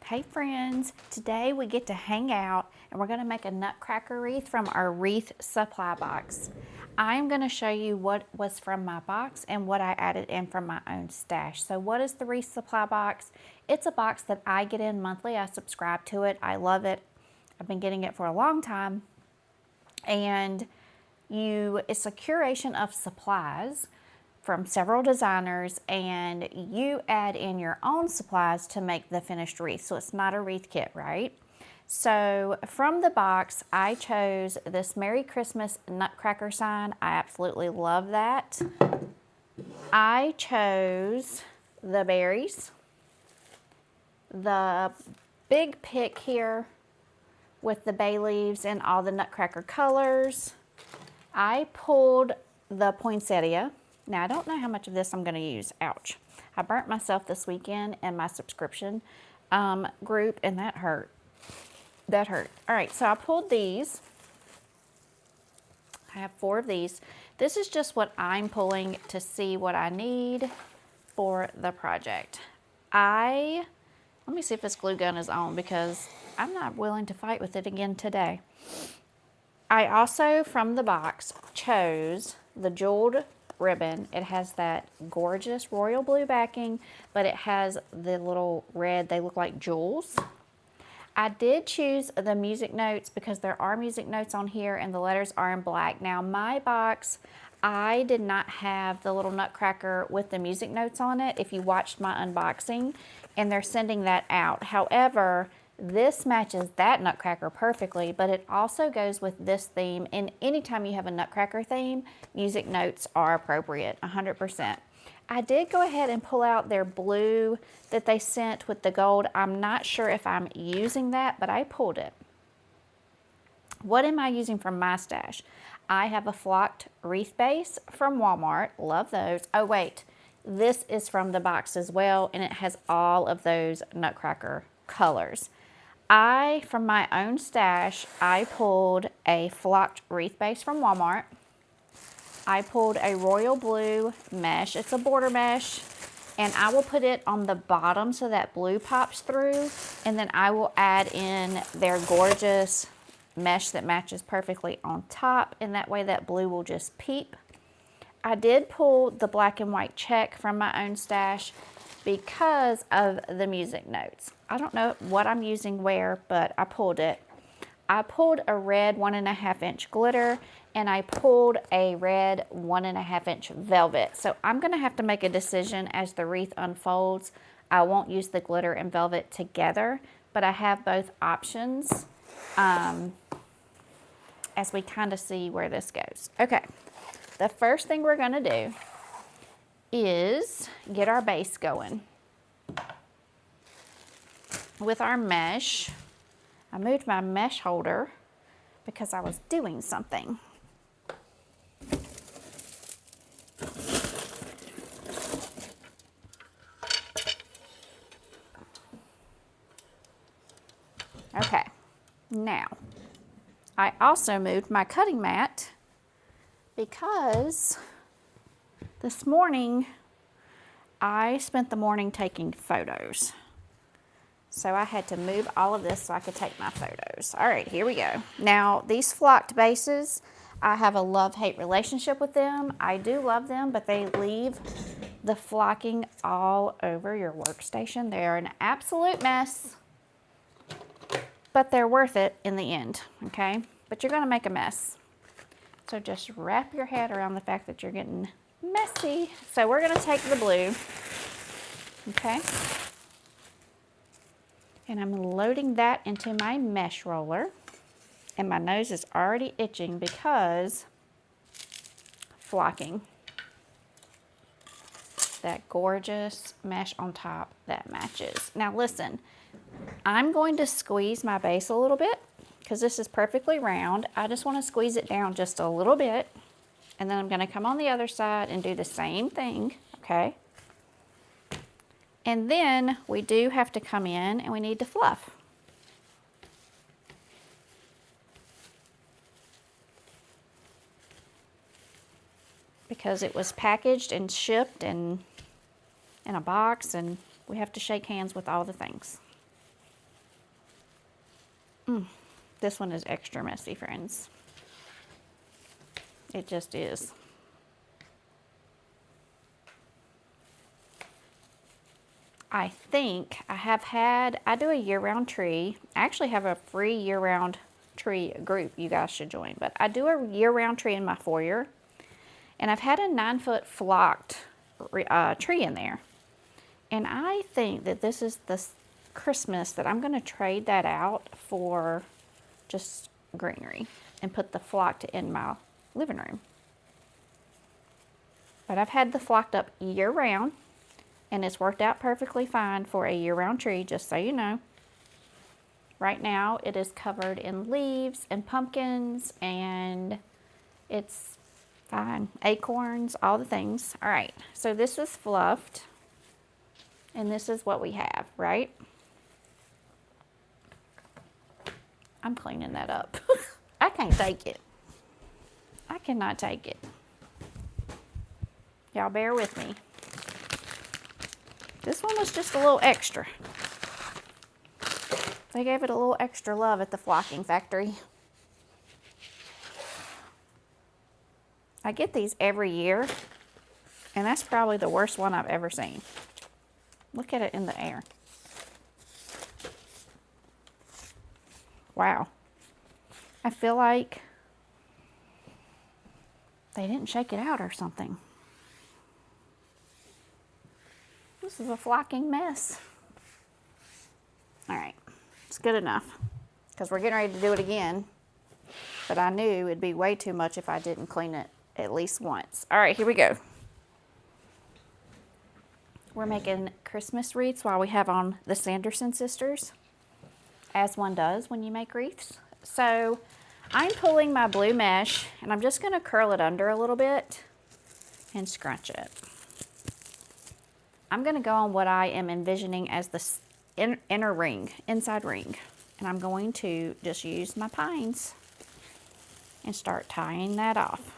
Hey friends, today we get to hang out and we're going to make a nutcracker wreath from our Wreath supply box. I'm going to show you what was from my box and what I added in from my own stash. So what is the Wreath supply box? It's a box that I get in monthly. I subscribe to it. I love it. I've been getting it for a long time. And it's a curation of supplies from several designers, and you add in your own supplies to make the finished wreath. So it's not a wreath kit, right? So from the box, I chose this Merry Christmas nutcracker sign. I absolutely love that. I chose the berries, the big pick here with the bay leaves and all the nutcracker colors. I pulled the poinsettia. Now, I don't know how much of this I'm going to use. Ouch. I burnt myself this weekend in my subscription group, and that hurt. That hurt. All right, so I pulled these. I have 4 of these. This is just what I'm pulling to see what I need for the project. Let me see if this glue gun is on because I'm not willing to fight with it again today. I also, from the box, chose the jeweled ribbon. It has that gorgeous royal blue backing, but it has the little red, they look like jewels. I did choose the music notes because there are music notes on here and the letters are in black. Now my box, I did not have the little nutcracker with the music notes on it if you watched my unboxing, and they're sending that out. However, this matches that nutcracker perfectly, but it also goes with this theme, and anytime you have a nutcracker theme, music notes are appropriate, 100%. I did go ahead and pull out their blue that they sent with the gold. I'm not sure if I'm using that, but I pulled it. What am I using from my stash? I have a flocked wreath base from Walmart. Love those. Oh wait, this is from the box as well, and it has all of those nutcracker colors. From my own stash, I pulled a flocked wreath base from Walmart. I pulled a royal blue mesh. It's a border mesh, and I will put it on the bottom so that blue pops through, and then I will add in their gorgeous mesh that matches perfectly on top, and that way that blue will just peep. I did pull the black and white check from my own stash because of the music notes. I don't know what I'm using where, but I pulled it. I pulled a red 1.5 inch glitter, and I pulled a red 1.5 inch velvet. So I'm gonna have to make a decision as the wreath unfolds. I won't use the glitter and velvet together, but I have both options as we kind of see where this goes. Okay, the first thing we're gonna do is get our base going. With our mesh, I moved my mesh holder because I was doing something. Okay, now I also moved my cutting mat because this morning I spent the morning taking photos. So I had to move all of this so I could take my photos. All right, here we go. Now, these flocked bases, I have a love-hate relationship with them. I do love them, but they leave the flocking all over your workstation. They are an absolute mess, but they're worth it in the end, okay? But you're gonna make a mess. So just wrap your head around the fact that you're getting messy. So we're gonna take the blue, okay? And I'm loading that into my mesh roller. And my nose is already itching because flocking. That gorgeous mesh on top that matches. Now listen, I'm going to squeeze my base a little bit because this is perfectly round. I just want to squeeze it down just a little bit. And then I'm going to come on the other side and do the same thing, okay? And then we do have to come in and we need to fluff. Because it was packaged and shipped and in a box, and we have to shake hands with all the things. This one is extra messy, friends. It just is. I think I do a year-round tree. I actually have a free year-round tree group you guys should join, but I do a year-round tree in my foyer, and I've had a 9-foot flocked tree in there. And I think that this is the Christmas that I'm going to trade that out for just greenery and put the flocked in my living room. But I've had the flocked up year-round, and it's worked out perfectly fine for a year-round tree, just so you know. Right now, it is covered in leaves and pumpkins, and it's fine. Acorns, all the things. All right, so this is fluffed, and this is what we have, right? I'm cleaning that up. I can't take it. I cannot take it. Y'all bear with me. This one was just a little extra. They gave it a little extra love at the flocking factory. I get these every year, and that's probably the worst one I've ever seen. Look at it in the air. Wow. I feel like they didn't shake it out or something. This is a flocking mess. All right, it's good enough because we're getting ready to do it again, but I knew it'd be way too much if I didn't clean it at least once. All right, here we go. We're making Christmas wreaths while we have on the Sanderson sisters, as one does when you make wreaths. So I'm pulling my blue mesh, and I'm just gonna curl it under a little bit and scrunch it. I'm going to go on what I am envisioning as the inner ring, inside ring. And I'm going to just use my pines and start tying that off.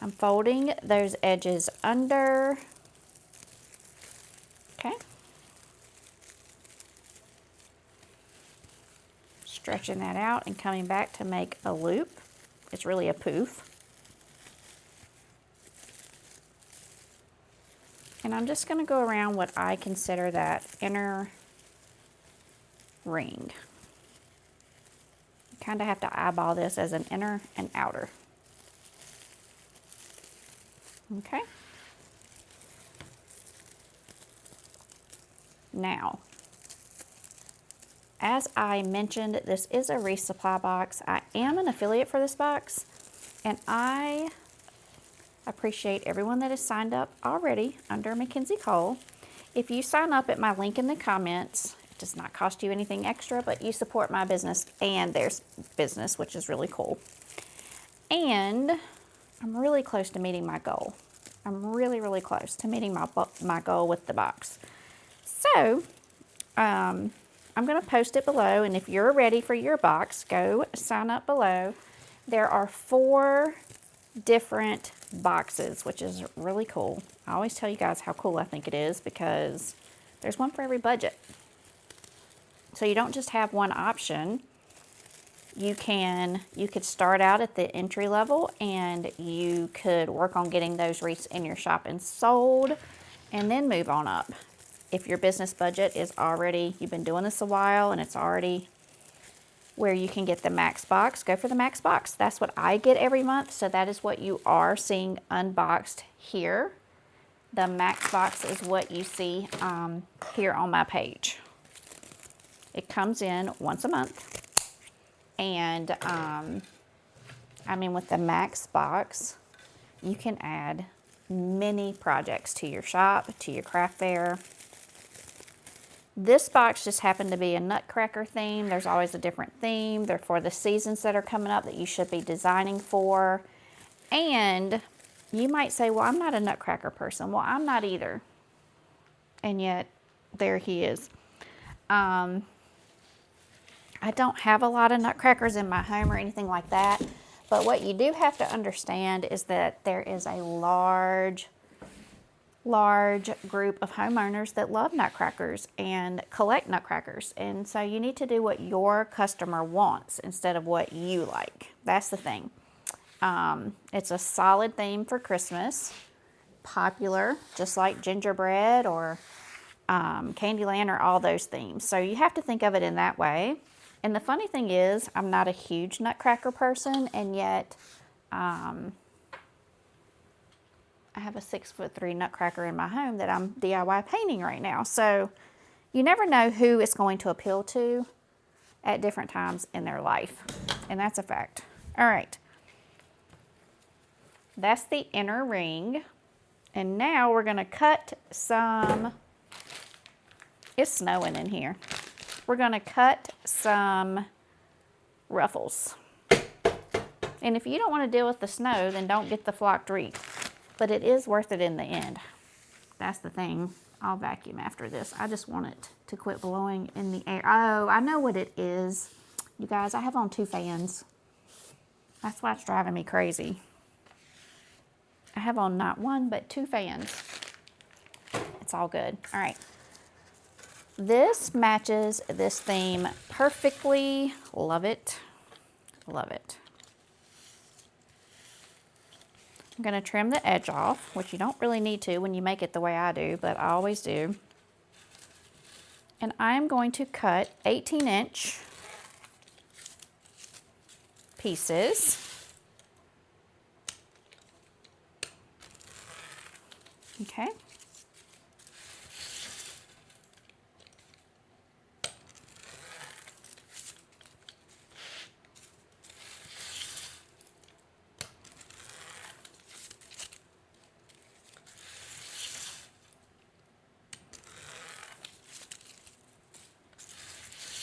I'm folding those edges under. Okay. Stretching that out and coming back to make a loop. It's really a poof. And I'm just going to go around what I consider that inner ring. You kind of have to eyeball this as an inner and outer. Okay. Now, as I mentioned, this is a Wreath Supply box. I am an affiliate for this box, and I appreciate everyone that has signed up already under Mackenzie Cole. If you sign up at my link in the comments, it does not cost you anything extra, but you support my business and their business, which is really cool. And I'm really close to meeting my goal. I'm really, really close to meeting my goal with the box. So, I'm going to post it below, and if you're ready for your box, go sign up below. There are 4 different boxes, which is really cool. I always tell you guys how cool I think it is because there's one for every budget. So you don't just have one option. You could start out at the entry level, and you could work on getting those wreaths in your shop and sold, and then move on up. If your business budget is already, you've been doing this a while and it's already where you can get the max box, go for the max box. That's what I get every month, so that is what you are seeing unboxed here. The max box is what you see here on my page. It comes in once a month, and I mean, with the max box, you can add many projects to your shop, to your craft fair. This box just happened to be a nutcracker theme. There's always a different theme. They're for the seasons that are coming up that you should be designing for. And you might say, well, I'm not a nutcracker person. Well, I'm not either. And yet, there he is. I don't have a lot of nutcrackers in my home or anything like that. But what you do have to understand is that there is a large large group of homeowners that love nutcrackers and collect nutcrackers. And so you need to do what your customer wants instead of what you like. That's the thing. It's a solid theme for Christmas. Popular, just like gingerbread or Candyland or all those themes. So you have to think of it in that way. And the funny thing is, I'm not a huge nutcracker person, and yet I have a 6'3" nutcracker in my home that I'm DIY painting right now. So you never know who it's going to appeal to at different times in their life. And that's a fact. All right. That's the inner ring. And now we're going to cut some, it's snowing in here. We're going to cut some ruffles. And if you don't want to deal with the snow, then don't get the flocked wreath. But it is worth it in the end. That's the thing. I'll vacuum after this. I just want it to quit blowing in the air. Oh, I know what it is. You guys, I have on 2 fans. That's why it's driving me crazy. I have on not 1, but 2 fans. It's all good. All right. This matches this theme perfectly. Love it. Love it. I'm going to trim the edge off, which you don't really need to when you make it the way I do, but I always do. And I'm going to cut 18-inch pieces. Okay.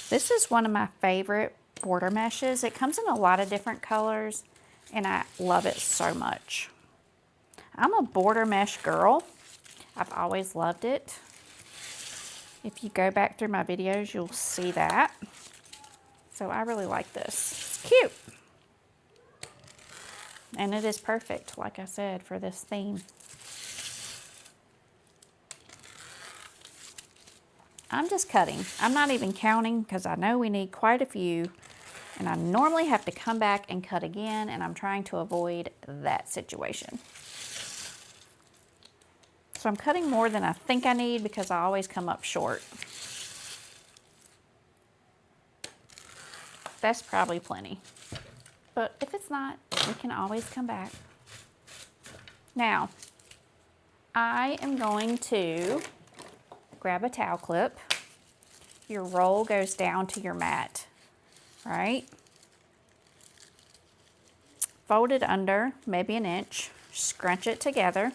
This is one of my favorite border meshes. It comes in a lot of different colors, and I love it so much. I'm a border mesh girl. I've always loved it. If you go back through my videos, you'll see that. So I really like this. It's cute. And it is perfect, like I said, for this theme. I'm just cutting. I'm not even counting because I know we need quite a few, and I normally have to come back and cut again, and I'm trying to avoid that situation. So I'm cutting more than I think I need because I always come up short. That's probably plenty. But if it's not, we can always come back. Now, I am going to grab a towel clip. Your roll goes down to your mat, right? Fold it under, maybe an inch, scrunch it together,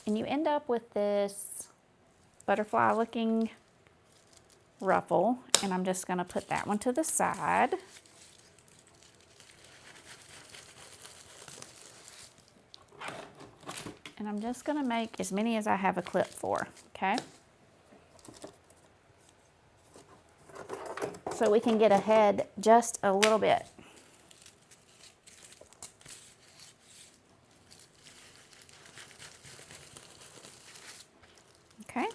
and you end up with this butterfly looking ruffle, and I'm just going to put that one to the side. And I'm just going to make as many as I have a clip for, okay? So we can get ahead just a little bit. Okay.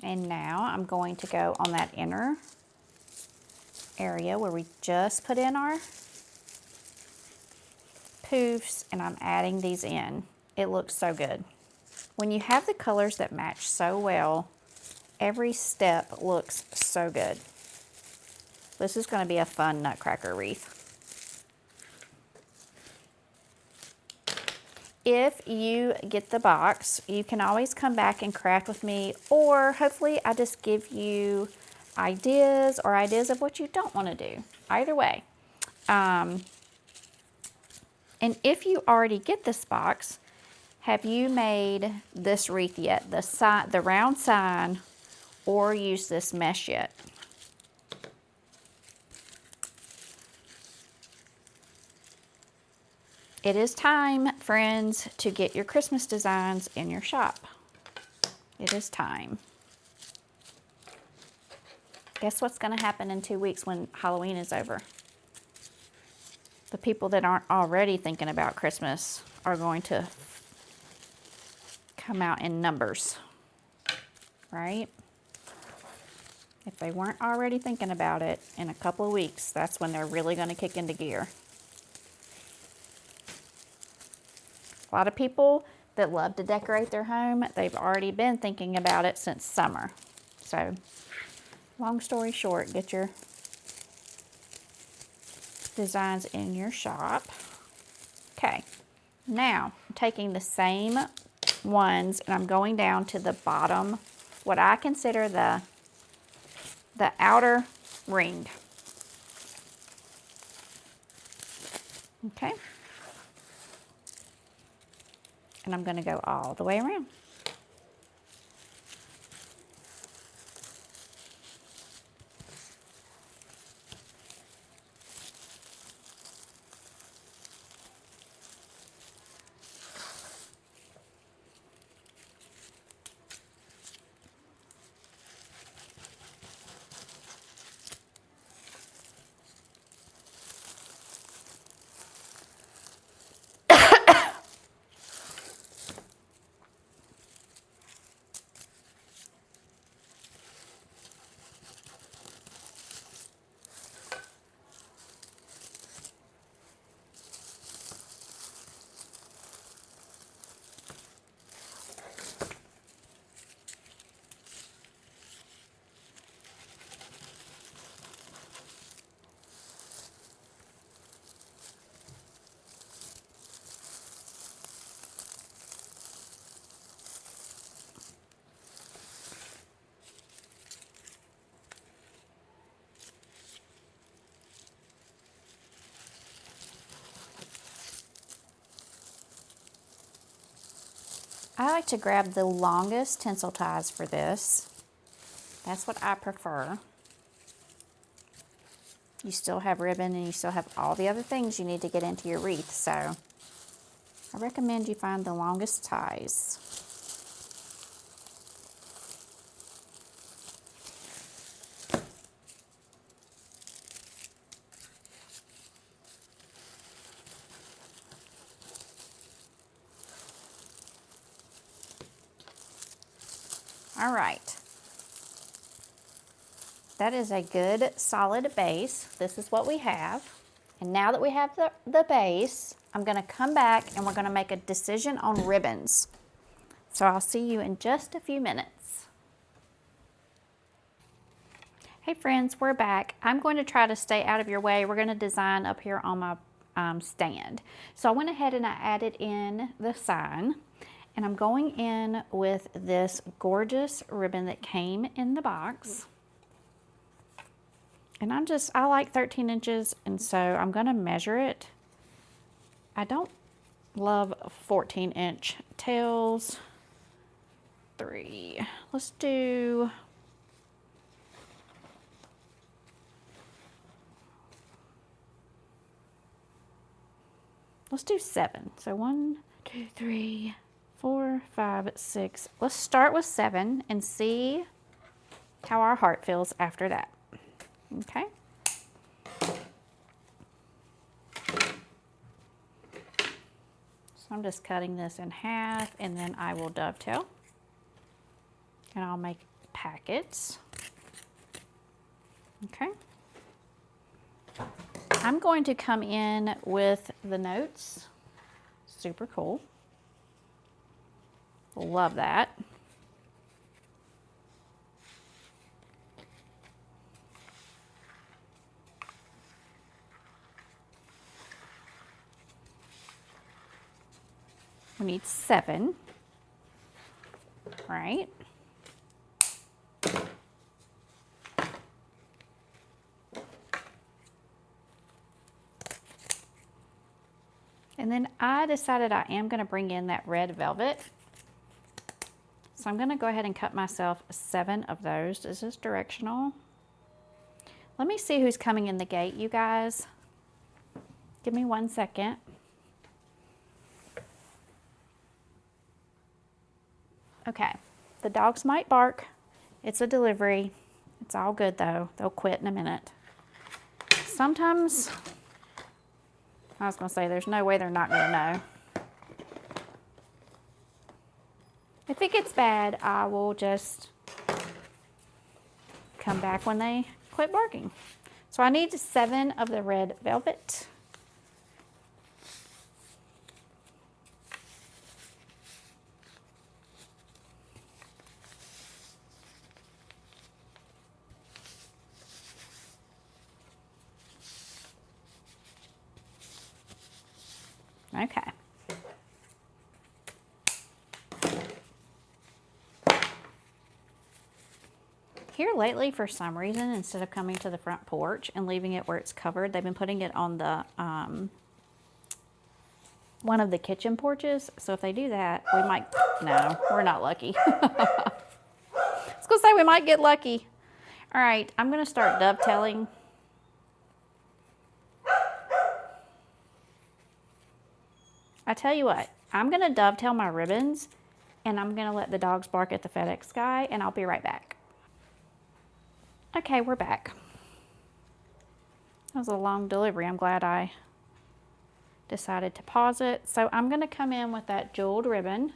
And now I'm going to go on that inner area where we just put in our poofs, and I'm adding these in. It looks so good. When you have the colors that match so well, every step looks so good. This is going to be a fun nutcracker wreath. If you get the box, you can always come back and craft with me, or hopefully I just give you ideas or ideas of what you don't want to do. Either way. And if you already get this box, have you made this wreath yet? The round sign, or use this mesh yet? It is time, friends, to get your Christmas designs in your shop. It is time. Guess what's going to happen in 2 weeks when Halloween is over? The people that aren't already thinking about Christmas are going to come out in numbers, right? If they weren't already thinking about it, in a couple of weeks, that's when they're really going to kick into gear. A lot of people that love to decorate their home, they've already been thinking about it since summer. So, long story short, get your designs in your shop. Okay, now I'm taking the same ones and I'm going down to the bottom, what I consider the outer ring. Okay. And I'm going to go all the way around. I like to grab the longest tinsel ties for this. That's what I prefer. You still have ribbon and you still have all the other things you need to get into your wreath, so I recommend you find the longest ties. All right. That is a good solid base. This is what we have. And now that we have the base, I'm going to come back and we're going to make a decision on ribbons. So I'll see you in just a few minutes. Hey friends, we're back. I'm going to try to stay out of your way. We're going to design up here on my stand. So I went ahead and I added in the sign. And I'm going in with this gorgeous ribbon that came in the box. And I like 13 inches, and so I'm going to measure it. I don't love 14-inch tails. 3. Let's do... Let's do 7. So 1, 2, 3, 4, 5, 6. Let's start with 7 and see how our heart feels after that. Okay. So I'm just cutting this in half and then I will dovetail. And I'll make packets. Okay. I'm going to come in with the notes. Super cool. Love that. We need 7, right? And then I decided I am going to bring in that red velvet. So I'm going to go ahead and cut myself 7 of those. Is this directional? Let me see who's coming in the gate, you guys. Give me 1 second. Okay, the dogs might bark. It's a delivery. It's all good though. They'll quit in a minute. Sometimes, I was gonna say there's no way they're not gonna know. If it gets bad, I will just come back when they quit barking. So I need 7 of the red velvet. Okay. Here lately, for some reason, instead of coming to the front porch and leaving it where it's covered, they've been putting it on the one of the kitchen porches. So if they do that, we might, no, we're not lucky. I was gonna say we might get lucky. All right, I'm gonna start dovetailing. I tell you what, I'm gonna dovetail my ribbons and I'm gonna let the dogs bark at the FedEx guy and I'll be right back. Okay, we're back. That was a long delivery. I'm glad I decided to pause it. So I'm gonna come in with that jeweled ribbon.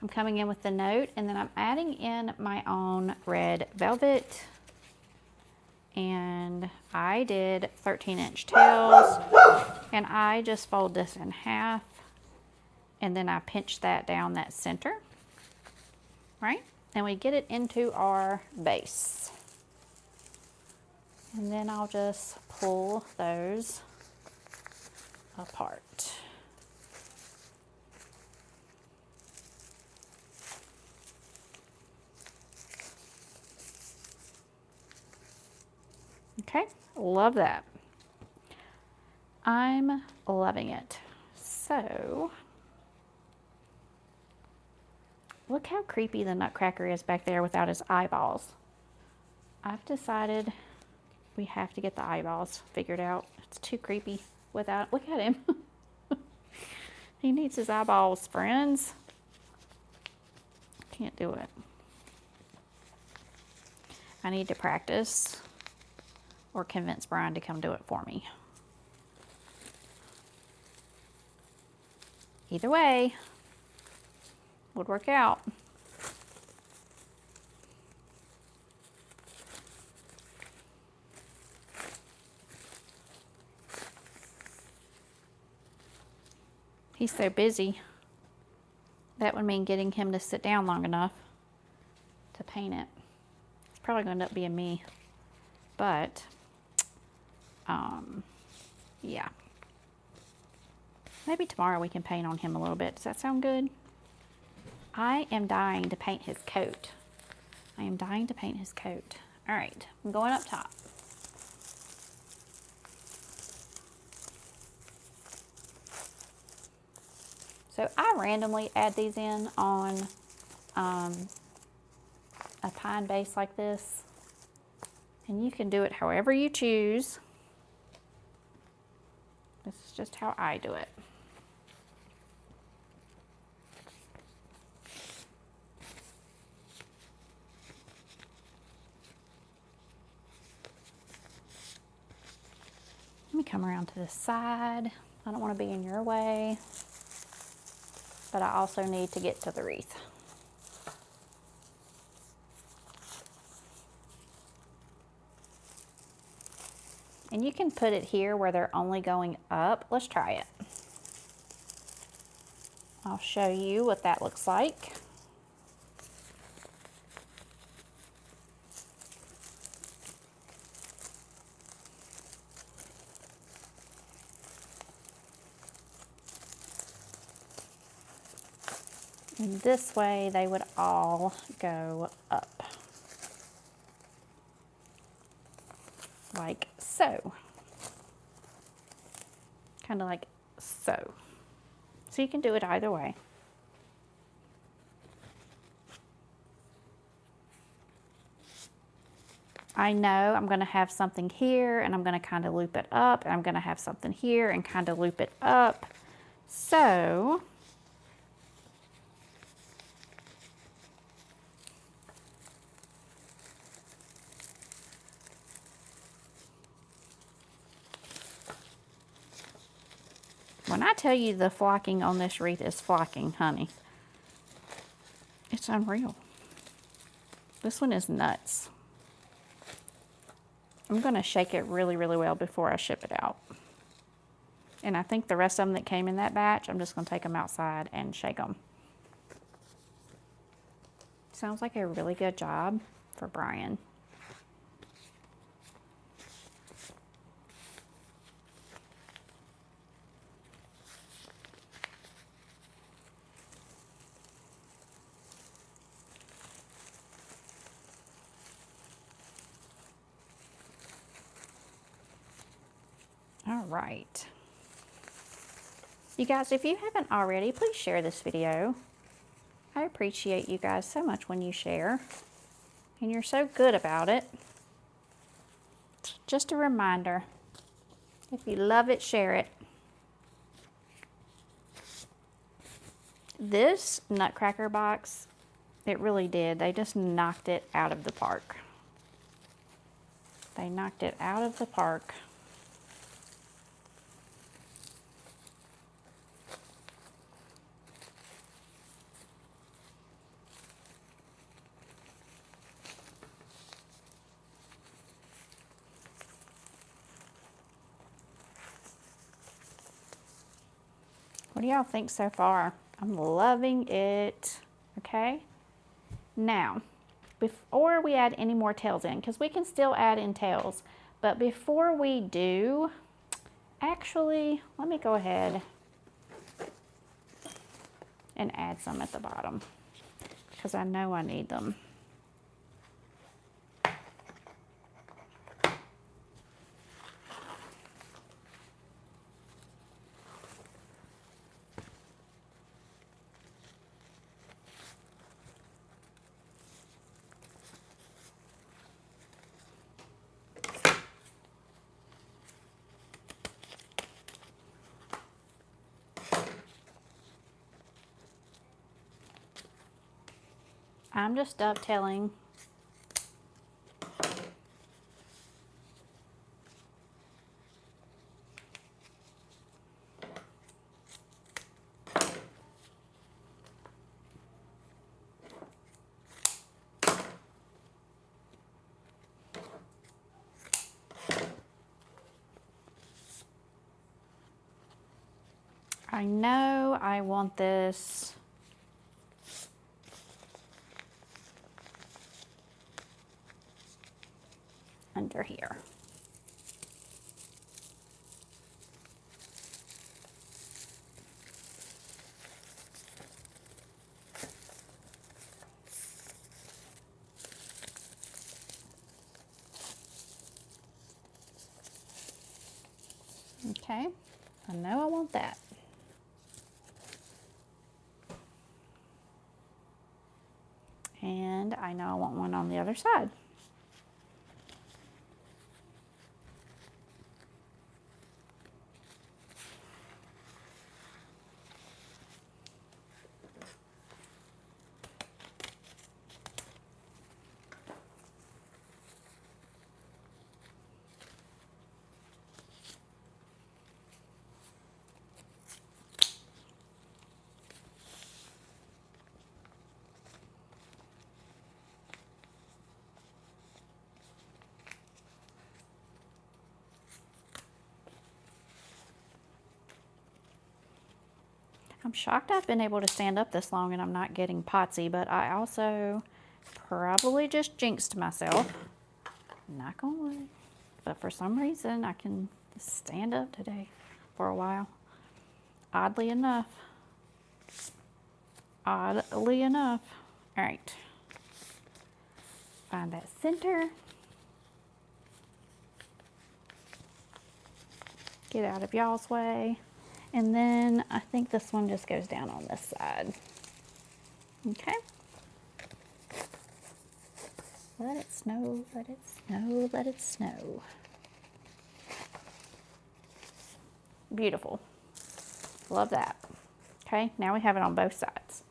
I'm coming in with the note and then I'm adding in my own red velvet. And I did 13-inch tails and I just fold this in half and then I pinch that down that center, right? And we get it into our base. And then I'll just pull those apart. Okay, love that. I'm loving it. So, look how creepy the nutcracker is back there without his eyeballs. I've decided we have to get the eyeballs figured out. It's too creepy without, look at him. He needs his eyeballs, friends. Can't do it. I need to practice or convince Brian to come do it for me. Either way, would work out. He's so busy. That would mean getting him to sit down long enough to paint it. It's probably going to end up being me. But, yeah. Maybe tomorrow we can paint on him a little bit. Does that sound good? I am dying to paint his coat. I am dying to paint his coat. All right, I'm going up top. So I randomly add these in on a pine base like this. And you can do it however you choose. This is just how I do it. Let me come around to the side. I don't want to be in your way, but I also need to get to the wreath. And you can put it here where they're only going up. Let's try it. I'll show you what that looks like. And this way they would all go up. Like so. Kind of like so. So you can do it either way. I know I'm going to have something here and I'm going to kind of loop it up, and I'm going to have something here and kind of loop it up. So When I tell you the flocking on this wreath is flocking, honey, it's unreal. This one is nuts. I'm going to shake it really, really well before I ship it out. And I think the rest of them that came in that batch, I'm just going to take them outside and shake them. Sounds like a really good job for Brian. All right. You guys, if you haven't already, please share this video. I appreciate you guys so much when you share. And you're so good about it. Just a reminder, if you love it, share it. This nutcracker box, it really did. They just knocked it out of the park. They knocked it out of the park. What do y'all think so far? I'm loving it. Okay. Now, before we add any more tails in, because we can still add in tails, but before we do, actually, let me go ahead and add some at the bottom, because I know I need them. I'm just dovetailing. I know I want this under here. Okay, I know I want that. And I know I want one on the other side. I'm shocked I've been able to stand up this long and I'm not getting potsy, but I also probably just jinxed myself. Knock on wood. But for some reason, I can stand up today for a while. Oddly enough. Oddly enough. All right. Find that center. Get out of y'all's way. And then I think this one just goes down on this side. Okay. Let it snow, let it snow, let it snow. Beautiful. Love that. Okay, now we have it on both sides.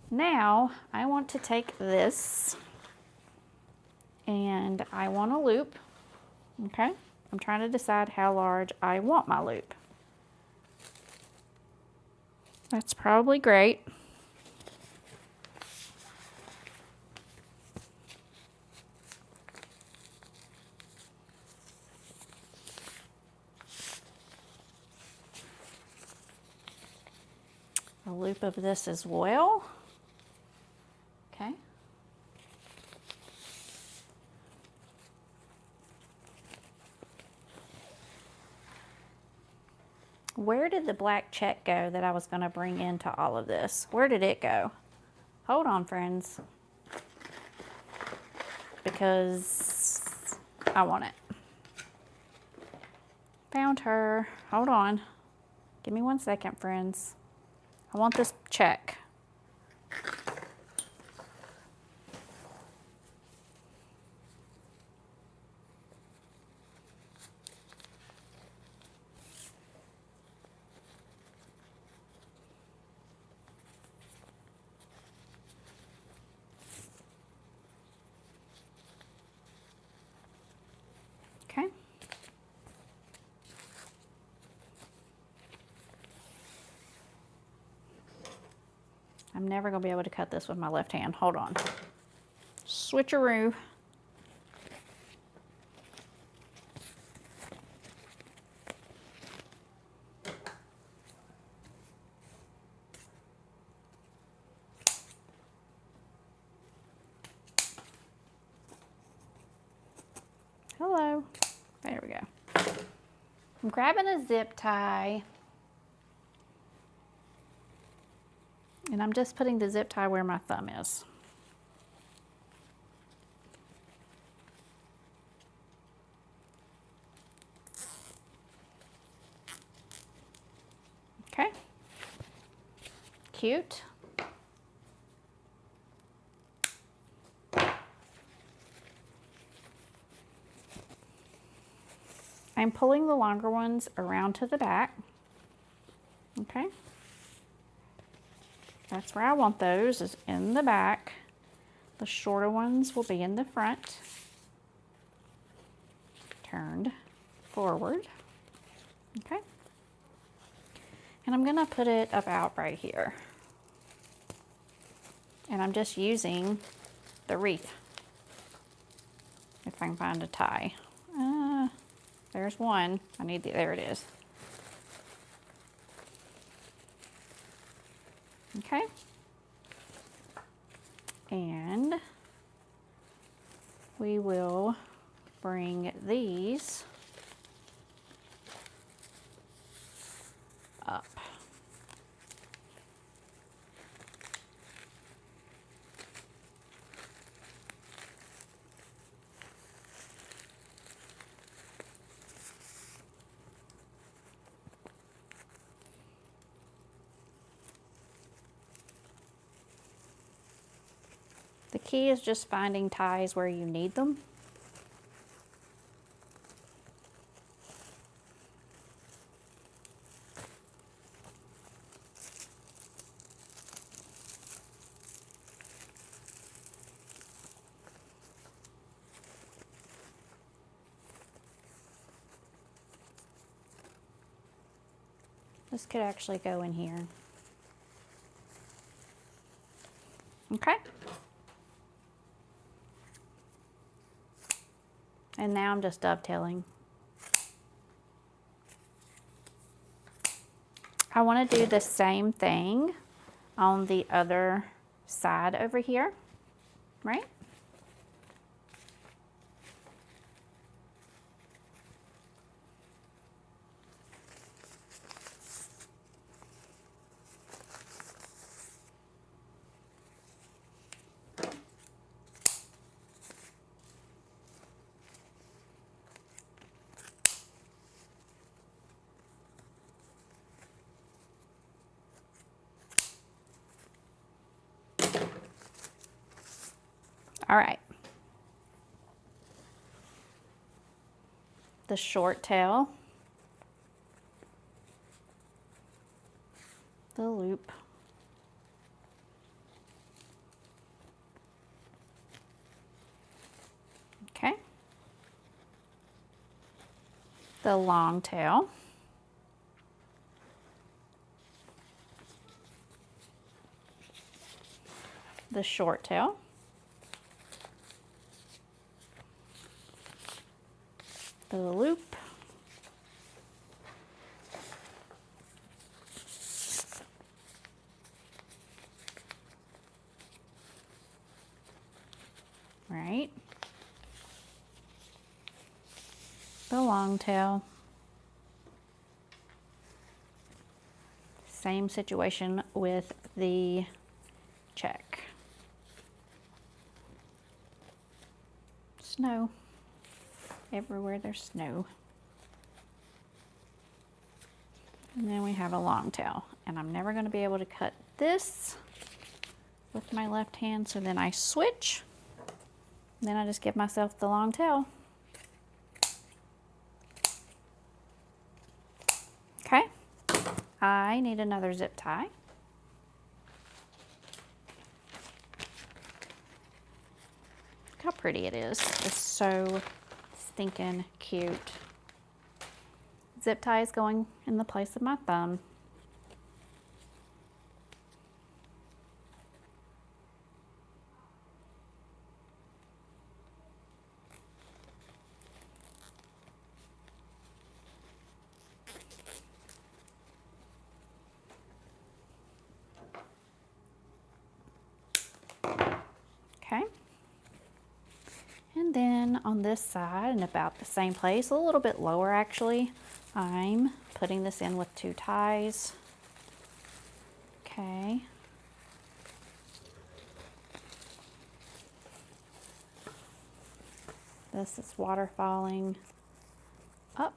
Now I want to take this and I want a loop. Okay, I'm trying to decide how large I want my loop. That's probably great. A loop of this as well. Okay. Where did the black check go that I was going to bring into all of this? Where did it go? Hold on, friends. Because I want it. Found her. Hold on. Give me 1 second, friends. I want this check. Okay. I'm never going to be able to cut this with my left hand. Hold on. Switcheroo. Hello. There we go. I'm grabbing a zip tie. And I'm just putting the zip tie where my thumb is. Okay. Cute. I'm pulling the longer ones around to the back. Okay. That's where I want those, is in the back. The shorter ones will be in the front. Turned forward. Okay. And I'm gonna put it about right here. And I'm just using the wreath. If I can find a tie. There's one. There it is. Okay. And we will bring these up. The key is just finding ties where you need them. This could actually go in here. Okay. And now I'm just dovetailing. I want to do the same thing on the other side over here, right? All right. The short tail, the loop, okay, the long tail, the short tail. The loop. Right. The long tail. Same situation with the check. Snow. Everywhere there's snow. And then we have a long tail. And I'm never going to be able to cut this with my left hand, so then I switch. Then I just give myself the long tail. Okay. I need another zip tie. Look how pretty it is. It's so stinking cute. Zip tie is going in the place of my thumb. Okay. And then on this side, in about the same place, a little bit lower actually, I'm putting this in with 2 ties. Okay. This is water falling up.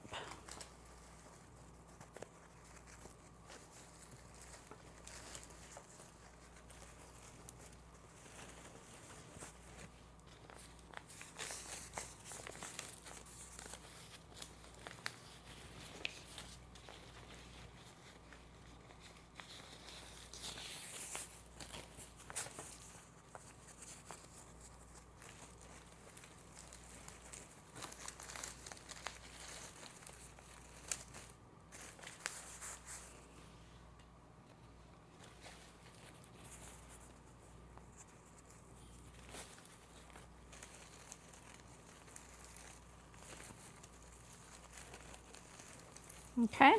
Okay,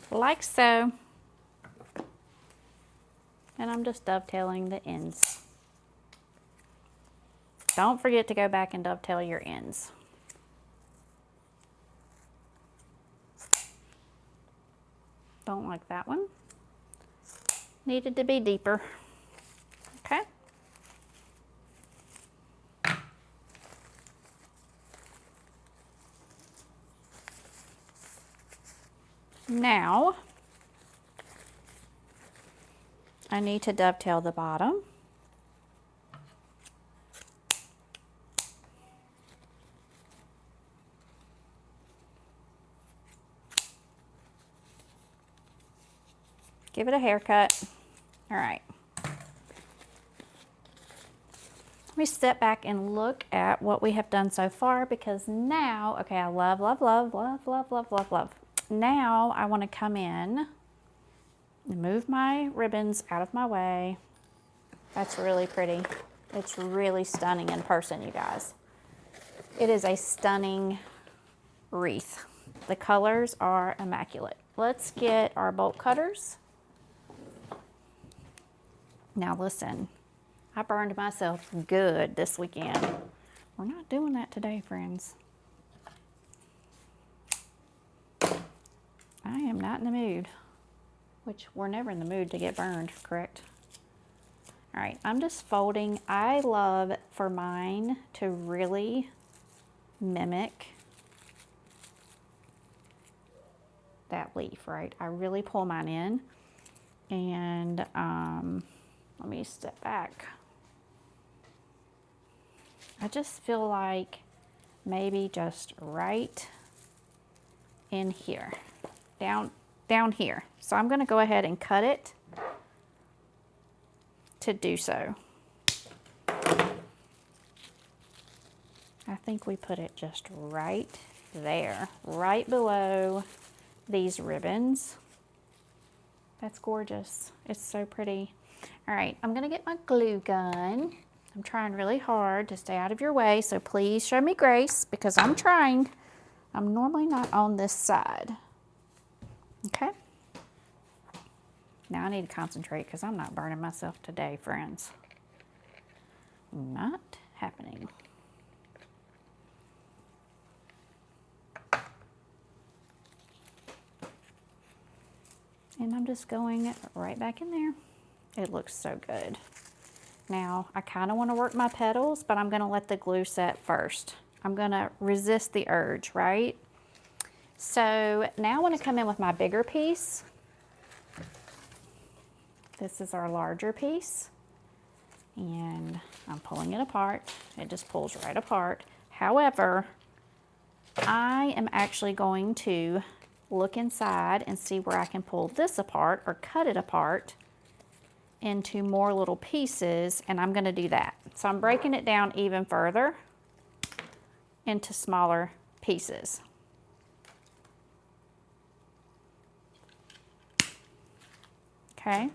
like so. And I'm just dovetailing the ends. Don't forget to go back and dovetail your ends. Don't like that one. Needed to be deeper. Okay. Now, I need to dovetail the bottom. Give it a haircut. All right. Let me step back and look at what we have done so far, because now, okay, I love, love, love, love, love, love, love, love. Now I want to come in and move my ribbons out of my way. That's really pretty. It's really stunning in person, you guys. It is a stunning wreath. The colors are immaculate. Let's get our bolt cutters. Now listen, I burned myself good this weekend. We're not doing that today, friends. I am not in the mood, which we're never in the mood to get burned, correct? All right, I'm just folding. I love for mine to really mimic that leaf, right? I really pull mine in, and let me step back. I just feel like maybe just right in here, down here. So I'm going to go ahead and cut it to do so. I think we put it just right there, right below these ribbons. That's gorgeous. It's so pretty. All right, I'm gonna get my glue gun. I'm trying really hard to stay out of your way, so please show me grace because I'm trying. I'm normally not on this side. Okay. Now I need to concentrate because I'm not burning myself today, friends. Not happening. And I'm just going right back in there. It looks so good. Now, I kind of want to work my petals, but I'm going to let the glue set first. I'm going to resist the urge, right? So now I want to come in with my bigger piece. This is our larger piece. And I'm pulling it apart. It just pulls right apart. However, I am actually going to look inside and see where I can pull this apart or cut it apart into more little pieces, and I'm going to do that. So I'm breaking it down even further into smaller pieces. Okay,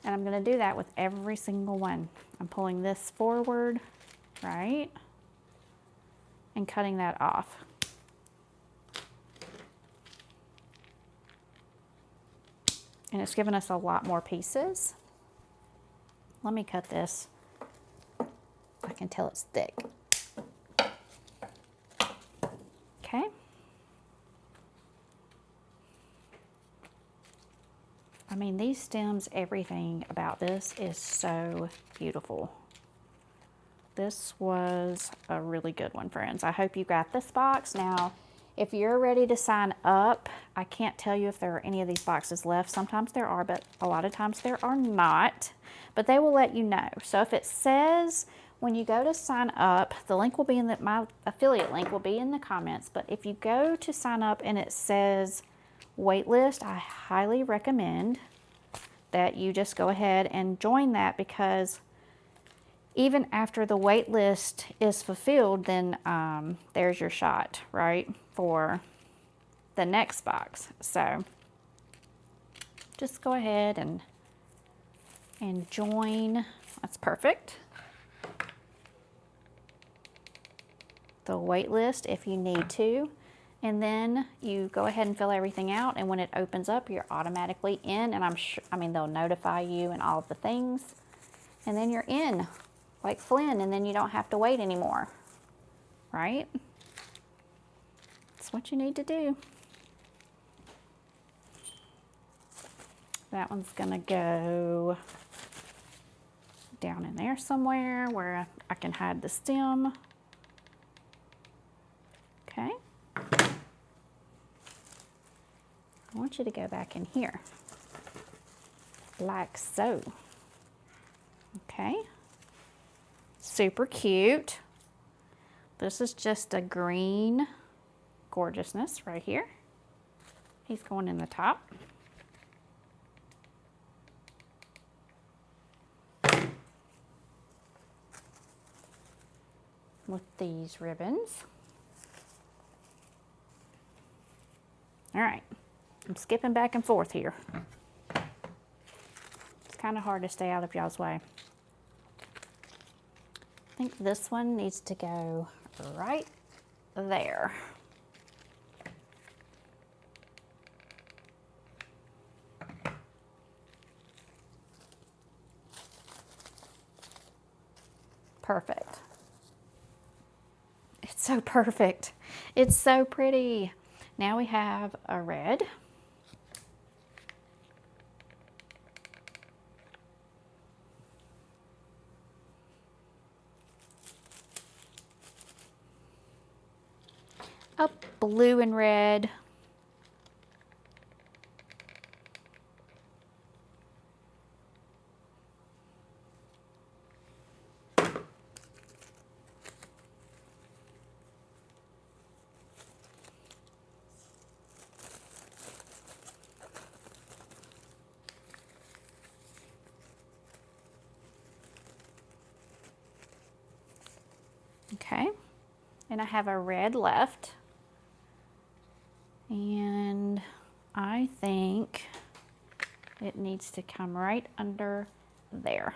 and I'm going to do that with every single one. I'm pulling this forward, right, and cutting that off. And it's given us a lot more pieces. Let me cut this. I can tell it's thick. Okay. I mean, these stems, everything about this is so beautiful. This was a really good one, friends. I hope you got this box. Now, if you're ready to sign up, I can't tell you if there are any of these boxes left. Sometimes there are, but a lot of times there are not. But they will let you know. So if it says when you go to sign up, the link will be in my affiliate link will be in the comments. But if you go to sign up and it says wait list, I highly recommend that you just go ahead and join that, because even after the wait list is fulfilled, then there's your shot, right, for the next box. So just go ahead and join. That's perfect. The wait list if you need to. And then you go ahead and fill everything out, and when it opens up, you're automatically in, and they'll notify you and all of the things, and then you're in. Like Flynn, and then you don't have to wait anymore, right? That's what you need to do. That one's gonna go down in there somewhere where I can hide the stem. Okay. I want you to go back in here, like so. Okay. Super cute. This is just a green gorgeousness right here. He's going in the top. With these ribbons. All right, I'm skipping back and forth here. It's kind of hard to stay out of y'all's way. I think this one needs to go right there. Perfect. It's so perfect. It's so pretty. Now we have a red. A blue and red. Okay, and I have a red left. And I think It needs to come right under there.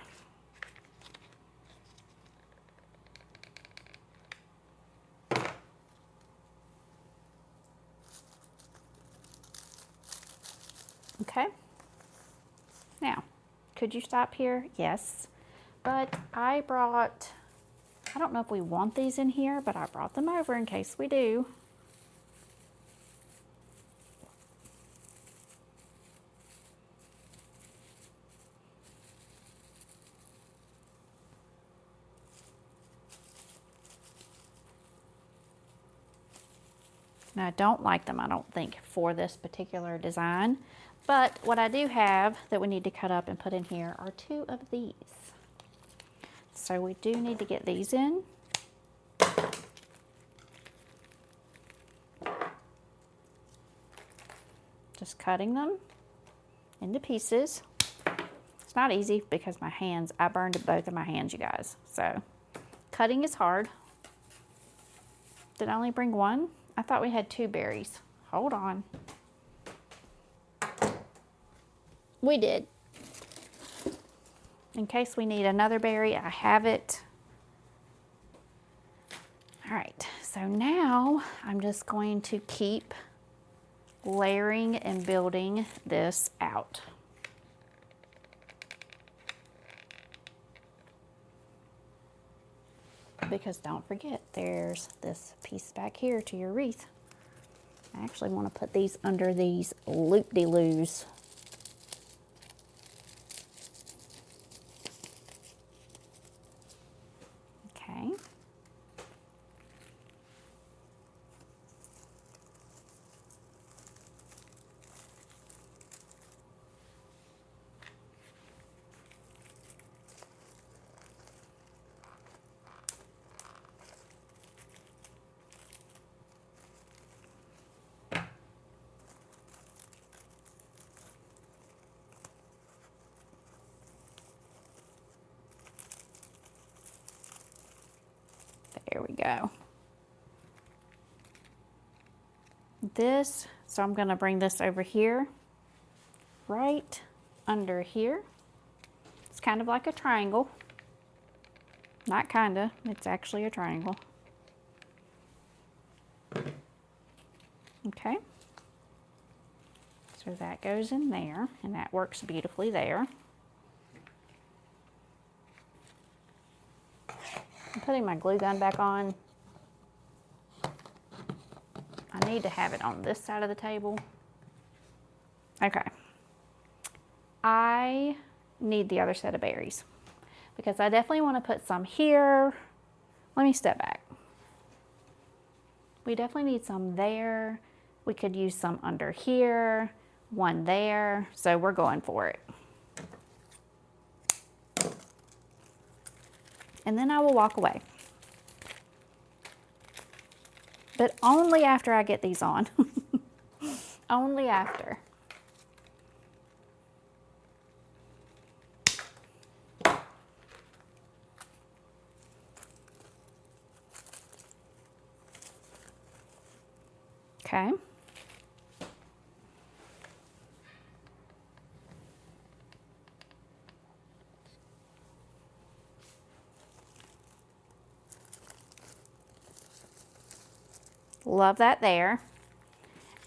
Okay. Now, could you stop here? Yes. But I don't know if we want these in here, but I brought them over in case we do. Now, I don't like them, I don't think, for this particular design. But what I do have that we need to cut up and put in here are 2 of these. So we do need to get these in. Just cutting them into pieces. It's not easy because my hands, I burned both of my hands, you guys. So cutting is hard. Did I only bring 1? I thought we had 2 berries. Hold on. We did. In case we need another berry, I have it. All right, so now I'm just going to keep layering and building this out. Because don't forget, there's this piece back here to your wreath. I actually want to put these under these loop-de-loos. Okay. There we go. So I'm going to bring this over here, right under here. It's kind of like a triangle. Not kinda, it's actually a triangle. Okay. So that goes in there, and that works beautifully there. I'm putting my glue gun back on. I need to have it on this side of the table. Okay. I need the other set of berries because I definitely want to put some here. Let me step back. We definitely need some there. We could use some under here, 1 there. So we're going for it. And then I will walk away. But only after I get these on. Only after. Okay. Love that there.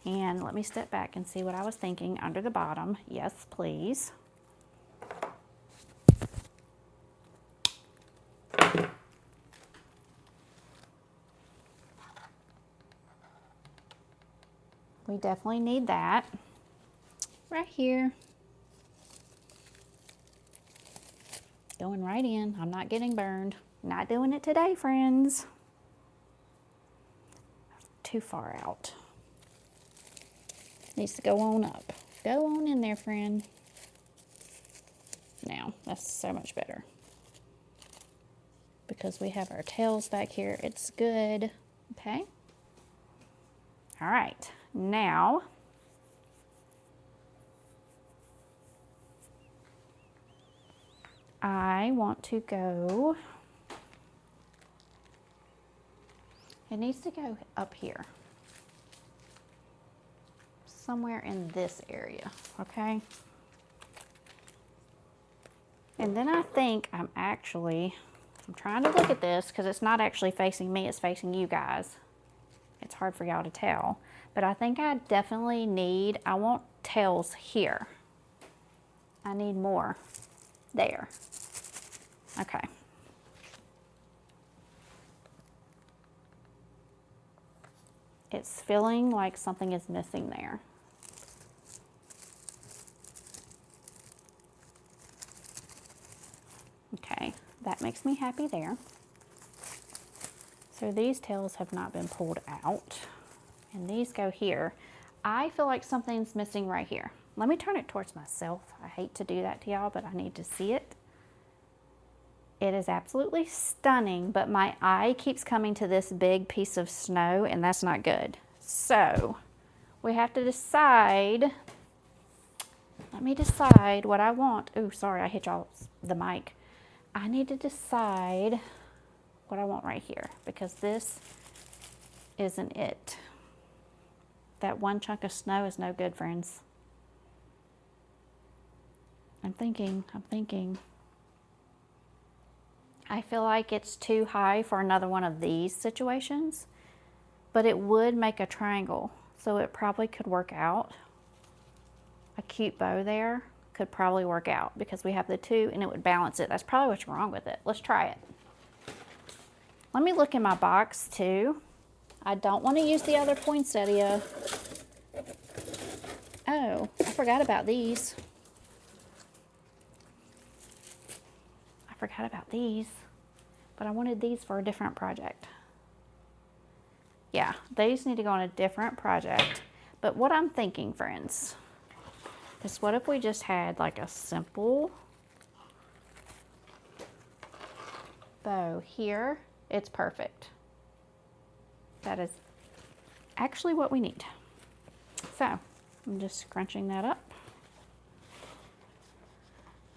And let me step back and see what I was thinking under the bottom. Yes, please. We definitely need that. Right here. Going right in. I'm not getting burned. Not doing it today, friends. Too far out. Needs to go on up. Go on in there, friend. Now, that's so much better. Because we have our tails back here, it's good. Okay. All right. Now, I want to go, it needs to go up here. Somewhere in this area, okay? And then I think I'm trying to look at this because it's not actually facing me, it's facing you guys. It's hard for y'all to tell, but I think I definitely need, I want tails here. I need more there. Okay. It's feeling like something is missing there. Okay, that makes me happy there. So these tails have not been pulled out, and these go here. I feel like something's missing right here. Let me turn it towards myself. I hate to do that to y'all, but I need to see it. It is absolutely stunning, but my eye keeps coming to this big piece of snow, and that's not good. So we have to decide. Let me decide what I want. Oh, sorry, I hit y'all the mic. I need to decide what I want right here, because this isn't it. That one chunk of snow is no good, friends. I'm thinking. I feel like it's too high for another one of these situations, but it would make a triangle, so it probably could work out. A cute bow there could probably work out because we have the two and it would balance it. That's probably what's wrong with it. Let's try it. Let me look in my box too. I don't want to use the other poinsettia. Oh, I forgot about these. But I wanted these for a different project. Yeah, these need to go on a different project. But what I'm thinking, friends, is what if we just had like a simple bow here? It's perfect. That is actually what we need. So I'm just scrunching that up.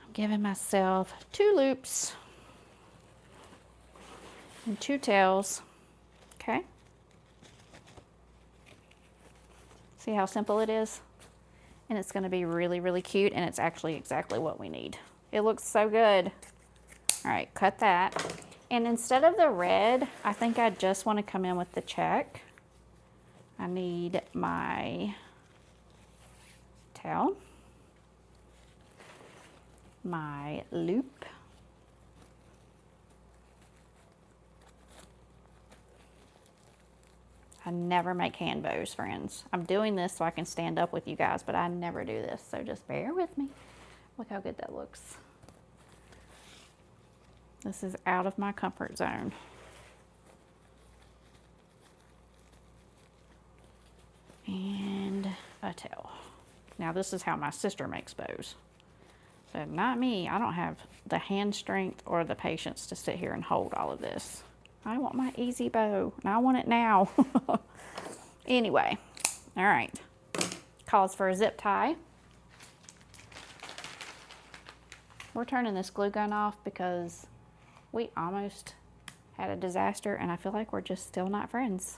I'm giving myself 2 loops and 2 tails. Okay. See how simple it is? And it's going to be really, really cute, and it's actually exactly what we need. It looks so good. All right, cut that. And instead of the red, I think I just want to come in with the check. I need my tail, my loop, I never make hand bows, friends. I'm doing this so I can stand up with you guys, but I never do this, so just bear with me. Look how good that looks. This is out of my comfort zone. And a tail. Now this is how my sister makes bows. So not me. I don't have the hand strength or the patience to sit here and hold all of this. I want my easy bow, and I want it now. Anyway, all right. Calls for a zip tie. We're turning this glue gun off because we almost had a disaster, and I feel like we're just still not friends.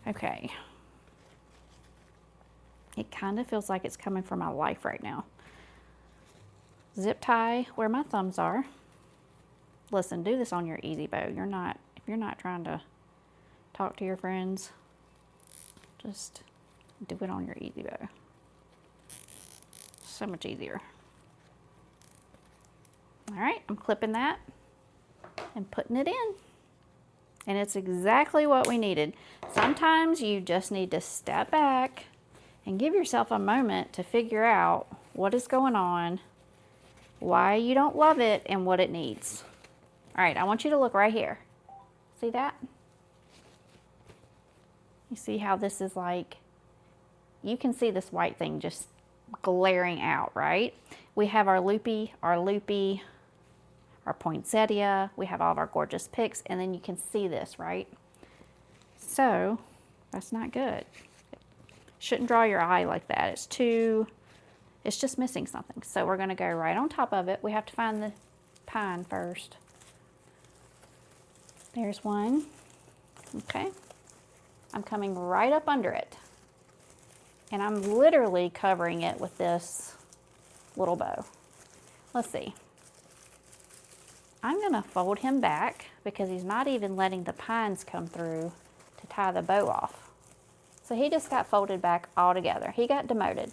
Okay. It kind of feels like it's coming for my life right now. Zip tie where my thumbs are. Listen, do this on your easy bow. If you're not trying to talk to your friends, just do it on your easy bow. So much easier. All right, I'm clipping that and putting it in. And it's exactly what we needed. Sometimes you just need to step back and give yourself a moment to figure out what is going on, why you don't love it, and what it needs. All right, I want you to look right here. See that? You see how this is like, you can see this white thing just glaring out, right? We have our loopy, our poinsettia, we have all of our gorgeous picks, and then you can see this, right? So, that's not good. Shouldn't draw your eye like that. It's just missing something. So we're gonna go right on top of it. We have to find the pine first. There's one. Okay. I'm coming right up under it. And I'm literally covering it with this little bow. Let's see. I'm gonna fold him back because he's not even letting the pines come through to tie the bow off. So he just got folded back all together. He got demoted.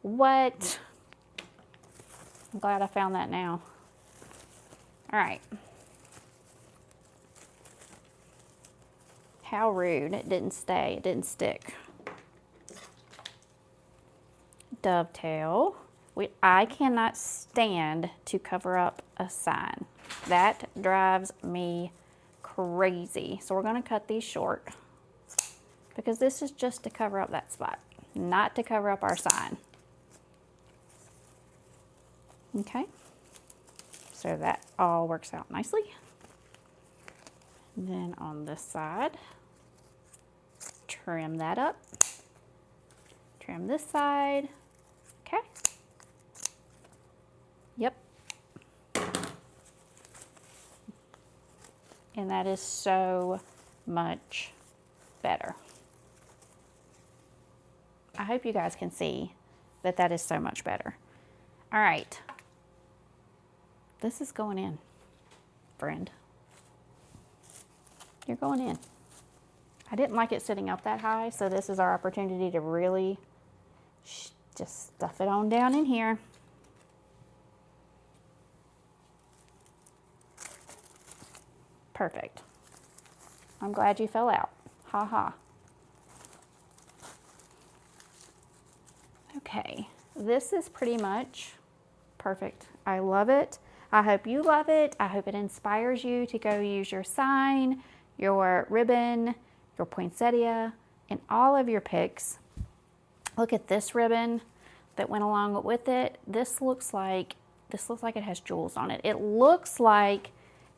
What? I'm glad I found that now. All right. How rude. It didn't stay. It didn't stick. Dovetail. I cannot stand to cover up a sign. That drives me crazy. So we're going to cut these short because this is just to cover up that spot, not to cover up our sign. Okay. So that all works out nicely. And then on this side, trim that up. Trim this side. Okay. Yep. And that is so much better. I hope you guys can see that that is so much better. All right. This is going in, friend. You're going in. I didn't like it sitting up that high, so this is our opportunity to really just stuff it on down in here. Perfect. I'm glad you fell out. Ha ha. Okay, this is pretty much perfect. I love it. I hope you love it. I hope it inspires you to go use your sign, your ribbon, your poinsettia, and all of your picks. Look at this ribbon that went along with it. This looks like it has jewels on it. It looks like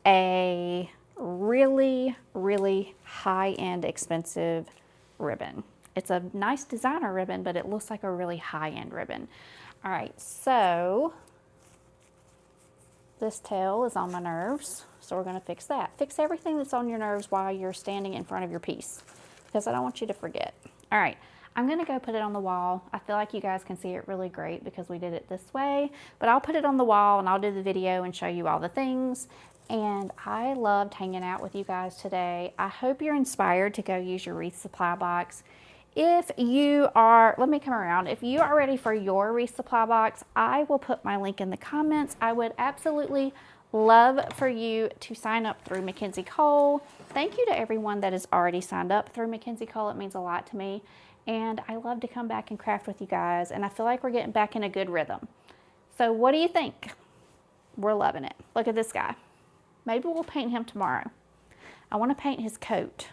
a really, really high-end expensive ribbon. It's a nice designer ribbon, but it looks like a really high-end ribbon. All right, so this tail is on my nerves, so we're gonna fix that. Fix everything that's on your nerves while you're standing in front of your piece, because I don't want you to forget. All right, I'm gonna go put it on the wall. I feel like you guys can see it really great because we did it this way, but I'll put it on the wall and I'll do the video and show you all the things. And I loved hanging out with you guys today. I hope you're inspired to go use your Wreath Supply Box. If you are, let me come around. If you are ready for your Wreath Supply Box, I will put my link in the comments. I would absolutely love for you to sign up through Mackenzie Cole. Thank you to everyone that has already signed up through Mackenzie Cole. It means a lot to me. And I love to come back and craft with you guys. And I feel like we're getting back in a good rhythm. So what do you think? We're loving it. Look at this guy. Maybe we'll paint him tomorrow. I want to paint his coat.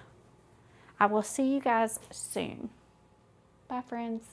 I will see you guys soon. Bye, friends.